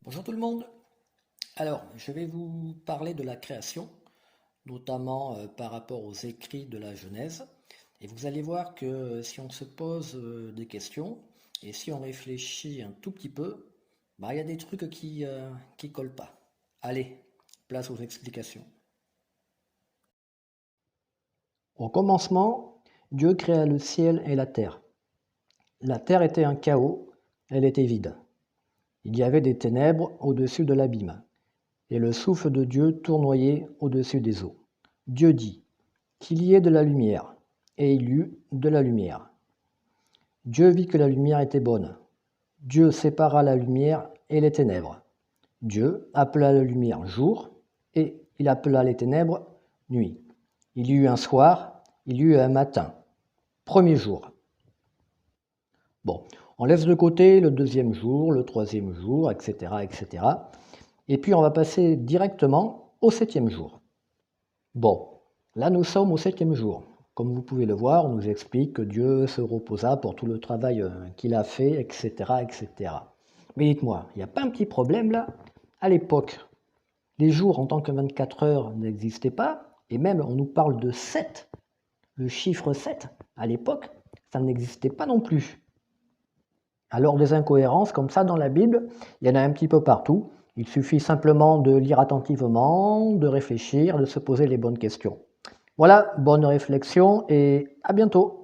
Bonjour tout le monde. Alors, je vais vous parler de la création, notamment par rapport aux écrits de la Genèse. Et vous allez voir que si on se pose des questions et si on réfléchit un tout petit peu, bah, il y a des trucs qui collent pas. Allez, place aux explications. Au commencement, Dieu créa le ciel et la terre. La terre était un chaos, elle était vide. Il y avait des ténèbres au-dessus de l'abîme, et le souffle de Dieu tournoyait au-dessus des eaux. Dieu dit, qu'il y ait de la lumière, et il y eut de la lumière. Dieu vit que la lumière était bonne. Dieu sépara la lumière et les ténèbres. Dieu appela la lumière jour, et il appela les ténèbres nuit. Il y eut un soir, il y eut un matin. Premier jour. Bon, on laisse de côté le deuxième jour, le troisième jour, etc., etc. Et puis on va passer directement au septième jour. Bon, là nous sommes au septième jour. Comme vous pouvez le voir, on nous explique que Dieu se reposa pour tout le travail qu'il a fait, etc., etc. Mais dites-moi, il n'y a pas un petit problème là? À l'époque, les jours en tant que 24 heures n'existaient pas, et même on nous parle de 7. Le chiffre 7, à l'époque, ça n'existait pas non plus. Alors des incohérences comme ça dans la Bible, il y en a un petit peu partout. Il suffit simplement de lire attentivement, de réfléchir, de se poser les bonnes questions. Voilà, bonne réflexion et à bientôt.